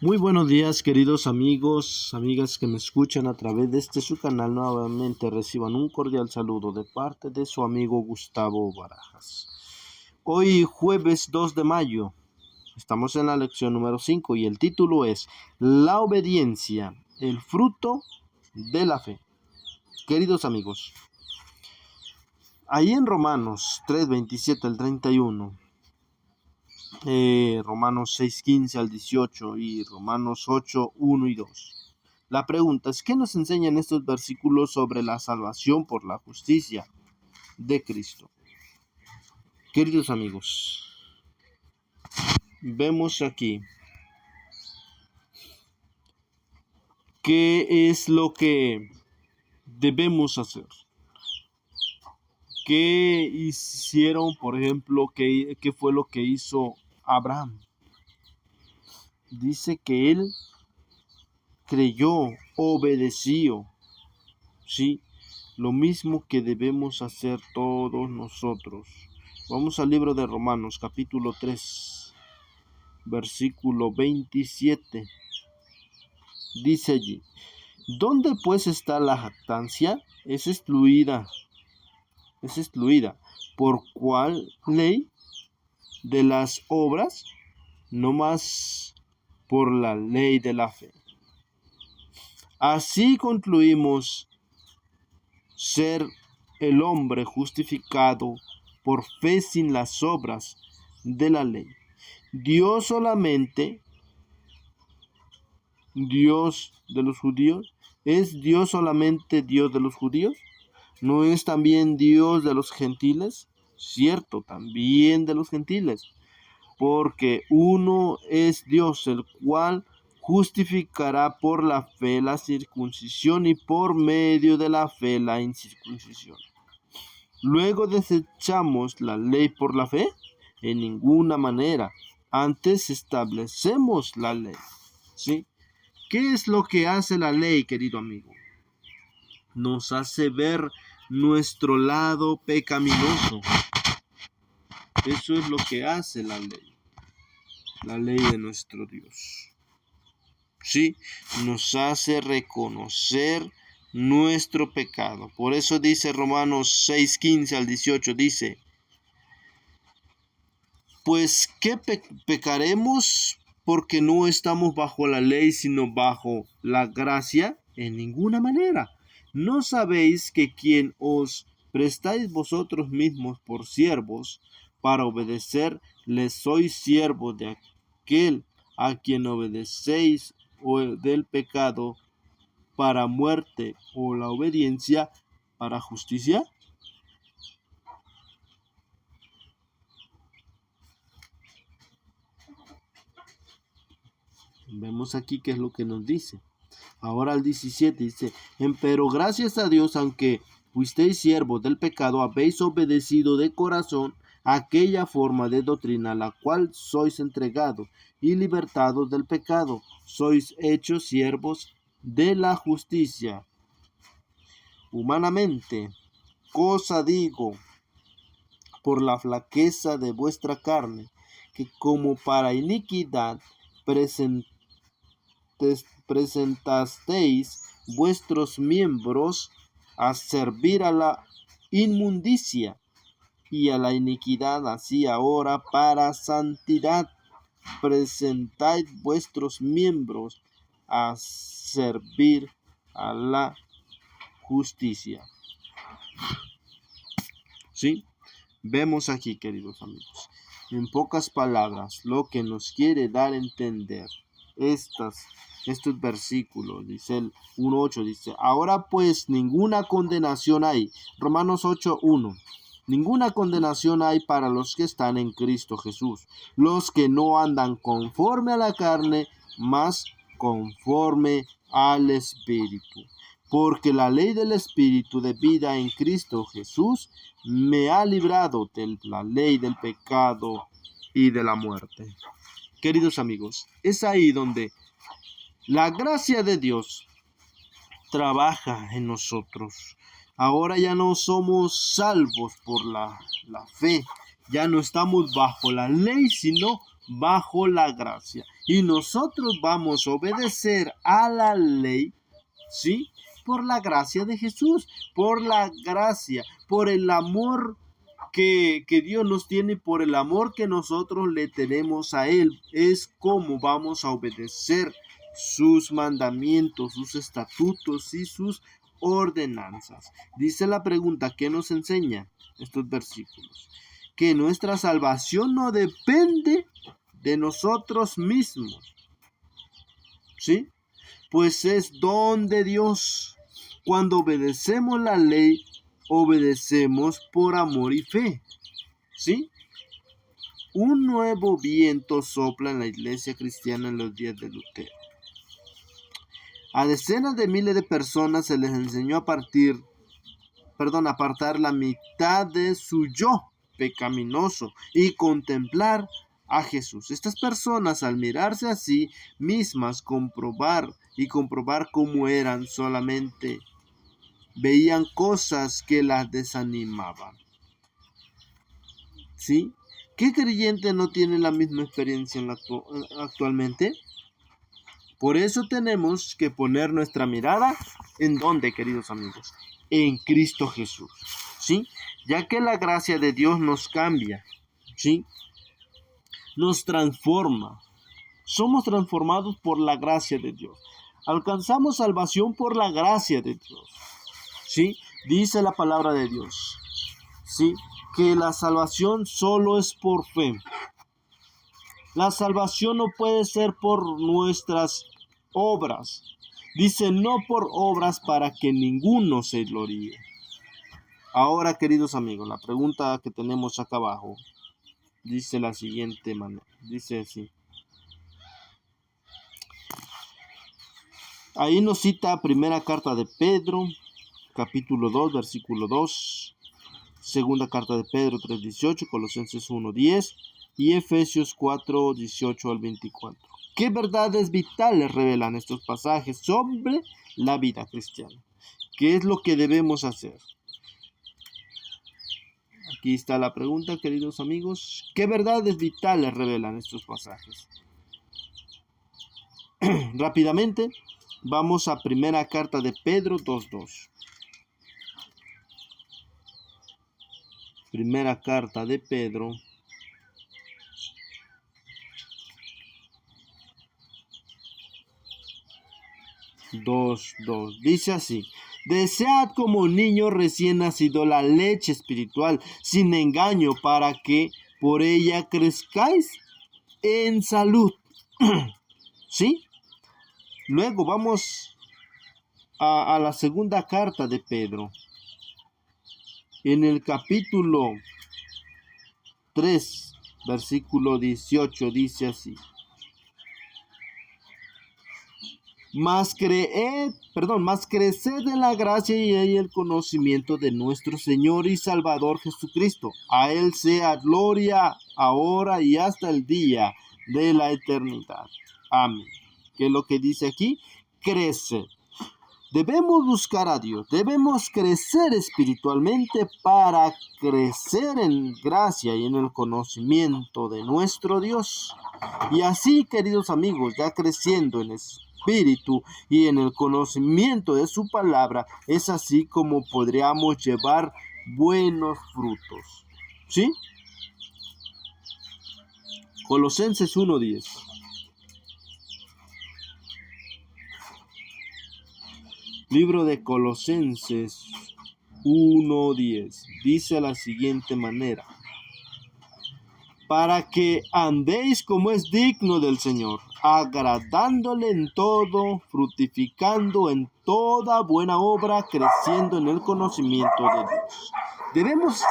Muy buenos días, queridos amigos, amigas que me escuchan a través de su canal. Nuevamente reciban un cordial saludo de parte de su amigo Gustavo Barajas. Hoy jueves 2 de mayo, estamos en la lección número 5 y el título es La obediencia, el fruto de la fe. Queridos amigos, ahí en Romanos 3, 27 al 31, Romanos 6, 15 al 18 y Romanos 8, 1 y 2. La pregunta es, ¿qué nos enseñan estos versículos sobre la salvación por la justicia de Cristo? Queridos amigos, vemos aquí qué es lo que debemos hacer. ¿Qué hicieron, por ejemplo, qué fue lo que hizo Abraham? Dice que él creyó, obedeció, ¿sí? Lo mismo que debemos hacer todos nosotros. Vamos al libro de Romanos, capítulo 3, versículo 27. Dice allí, ¿dónde pues está la jactancia? Es excluida. ¿Por cuál ley? ¿De las obras? No más por la ley de la fe. Así concluimos ser el hombre justificado por fe sin las obras de la ley. Dios solamente, Dios de los judíos, ¿es Dios solamente Dios de los judíos? ¿No es también Dios de los gentiles? Cierto, también de los gentiles, porque uno es Dios, el cual justificará por la fe la circuncisión y por medio de la fe la incircuncisión. Luego desechamos la ley por la fe, en ninguna manera. Antes establecemos la ley. ¿Sí? ¿Qué es lo que hace la ley, querido amigo? Nos hace ver nuestro lado pecaminoso. Eso es lo que hace la ley de nuestro Dios. ¿Sí? Nos hace reconocer nuestro pecado. Por eso dice Romanos 6, 15 al 18, dice, pues ¿qué pecaremos porque no estamos bajo la ley sino bajo la gracia? En ninguna manera. ¿No sabéis que quien os prestáis vosotros mismos por siervos para obedecer, les sois siervos de aquel a quien obedecéis, o del pecado para muerte, o la obediencia para justicia? Vemos aquí qué es lo que nos dice. Ahora el 17 dice, pero gracias a Dios, aunque fuisteis siervos del pecado, habéis obedecido de corazón aquella forma de doctrina a la cual sois entregados, y libertados del pecado, sois hechos siervos de la justicia. Humanamente, cosa digo, por la flaqueza de vuestra carne, que como para iniquidad presentasteis vuestros miembros a servir a la inmundicia y a la iniquidad, así ahora para santidad presentáis vuestros miembros a servir a la justicia. ¿Sí? Vemos aquí, queridos amigos, en pocas palabras, lo que nos quiere dar a entender estos versículos. Dice el 1.8, dice, ahora pues ninguna condenación hay. Romanos 8.1. Ninguna condenación hay para los que están en Cristo Jesús, los que no andan conforme a la carne, mas conforme al Espíritu. Porque la ley del Espíritu de vida en Cristo Jesús me ha librado de la ley del pecado y de la muerte. Queridos amigos, es ahí donde la gracia de Dios trabaja en nosotros. Ahora ya no somos salvos por la fe, ya no estamos bajo la ley, sino bajo la gracia. Y nosotros vamos a obedecer a la ley, ¿sí? Por la gracia de Jesús, por la gracia, por el amor que Dios nos tiene, por el amor que nosotros le tenemos a Él. Es como vamos a obedecer sus mandamientos, sus estatutos y sus ordenanzas. Dice la pregunta, ¿qué nos enseña estos versículos? Que nuestra salvación no depende de nosotros mismos, ¿sí? Pues es don de Dios. Cuando obedecemos la ley, obedecemos por amor y fe, ¿sí? Un nuevo viento sopla en la iglesia cristiana en los días de Lutero. A decenas de miles de personas se les enseñó a apartar la mitad de su yo pecaminoso y contemplar a Jesús. Estas personas, al mirarse a sí mismas, comprobar cómo eran, solamente veían cosas que las desanimaban. ¿Sí? ¿Qué creyente no tiene la misma experiencia actualmente? Por eso tenemos que poner nuestra mirada ¿en dónde, queridos amigos? En Cristo Jesús, ¿sí? Ya que la gracia de Dios nos cambia, ¿sí? Nos transforma. Somos transformados por la gracia de Dios. Alcanzamos salvación por la gracia de Dios, ¿sí? Dice la palabra de Dios, ¿sí? Que la salvación solo es por fe. La salvación no puede ser por nuestras obras. Dice, no por obras para que ninguno se gloríe. Ahora, queridos amigos, la pregunta que tenemos acá abajo dice la siguiente manera. Dice así. Ahí nos cita primera carta de Pedro, capítulo 2, versículo 2. Segunda carta de Pedro 3:18, Colosenses 1:10 y Efesios 4:18 al 24. ¿Qué verdades vitales revelan estos pasajes sobre la vida cristiana? ¿Qué es lo que debemos hacer? Aquí está la pregunta, queridos amigos. ¿Qué verdades vitales revelan estos pasajes? Rápidamente, vamos a primera carta de Pedro 2:2. Primera carta de Pedro 2:2. Dice así: desead como niño recién nacido la leche espiritual sin engaño, para que por ella crezcáis en salud. ¿Sí? Luego vamos a la segunda carta de Pedro. En el capítulo 3, versículo 18, dice así: Mas creced en la gracia y en el conocimiento de nuestro Señor y Salvador Jesucristo. A Él sea gloria ahora y hasta el día de la eternidad. Amén. ¿Qué es lo que dice aquí? Crece. Debemos buscar a Dios, debemos crecer espiritualmente para crecer en gracia y en el conocimiento de nuestro Dios. Y así, queridos amigos, ya creciendo en espíritu y en el conocimiento de su palabra, es así como podríamos llevar buenos frutos. ¿Sí? Colosenses 1:10. Libro de Colosenses 1:10 dice de la siguiente manera: para que andéis como es digno del Señor, agradándole en todo, fructificando en toda buena obra, creciendo en el conocimiento de Dios. Debemos,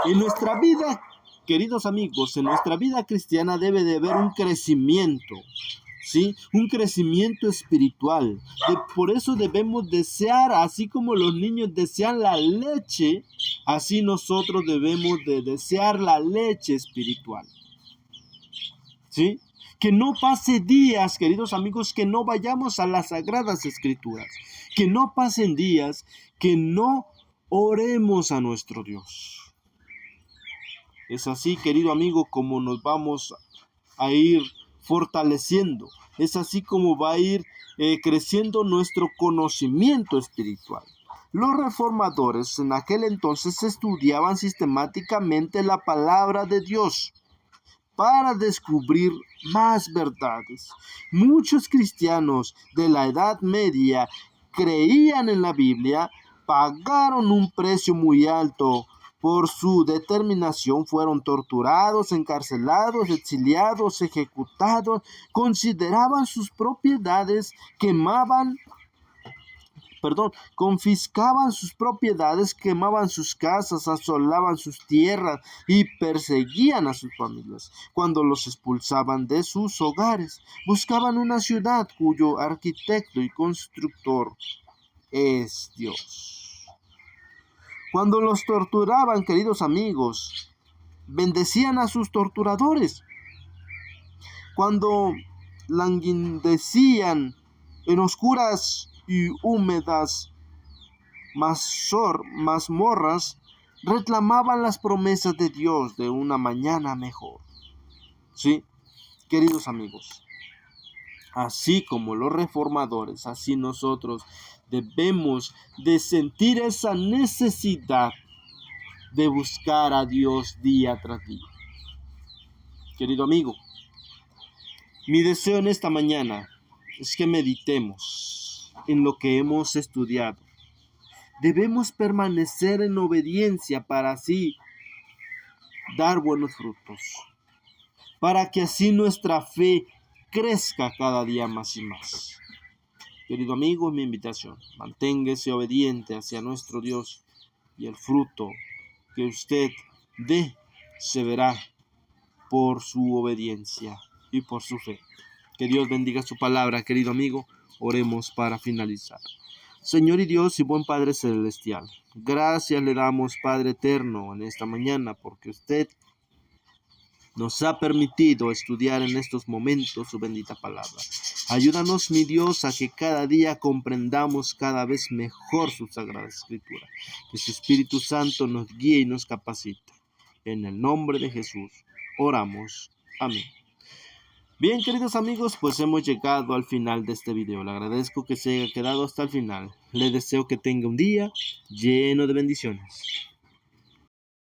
en nuestra vida, queridos amigos, en nuestra vida cristiana debe de haber un crecimiento, ¿sí? Un crecimiento espiritual. Por eso debemos desear, así como los niños desean la leche, así nosotros debemos de desear la leche espiritual. ¿Sí? Que no pase días, queridos amigos, que no vayamos a las Sagradas Escrituras. Que no pasen días que no oremos a nuestro Dios. Es así, querido amigo, como nos vamos a ir fortaleciendo. Es así como va a ir creciendo nuestro conocimiento espiritual. Los reformadores en aquel entonces estudiaban sistemáticamente la palabra de Dios para descubrir más verdades. Muchos cristianos de la Edad Media creían en la Biblia, pagaron un precio muy alto por su determinación, fueron torturados, encarcelados, exiliados, ejecutados, consideraban sus propiedades, confiscaban sus propiedades, quemaban sus casas, asolaban sus tierras y perseguían a sus familias. Cuando los expulsaban de sus hogares, buscaban una ciudad cuyo arquitecto y constructor es Dios. Cuando los torturaban, queridos amigos, bendecían a sus torturadores. Cuando languidecían en oscuras y húmedas mazmorras, reclamaban las promesas de Dios de una mañana mejor. Sí, queridos amigos, así como los reformadores, así nosotros debemos de sentir esa necesidad de buscar a Dios día tras día. Querido amigo, mi deseo en esta mañana es que meditemos en lo que hemos estudiado. Debemos permanecer en obediencia para así dar buenos frutos, para que así nuestra fe crezca cada día más y más. Querido amigo, mi invitación, manténgase obediente hacia nuestro Dios y el fruto que usted dé se verá por su obediencia y por su fe. Que Dios bendiga su palabra, querido amigo. Oremos para finalizar. Señor y Dios y buen Padre Celestial, gracias le damos, Padre Eterno, en esta mañana, porque usted nos ha permitido estudiar en estos momentos su bendita palabra. Ayúdanos, mi Dios, a que cada día comprendamos cada vez mejor su Sagrada Escritura. Que su Espíritu Santo nos guíe y nos capacite. En el nombre de Jesús, oramos. Amén. Bien, queridos amigos, pues hemos llegado al final de este video. Le agradezco que se haya quedado hasta el final. Le deseo que tenga un día lleno de bendiciones.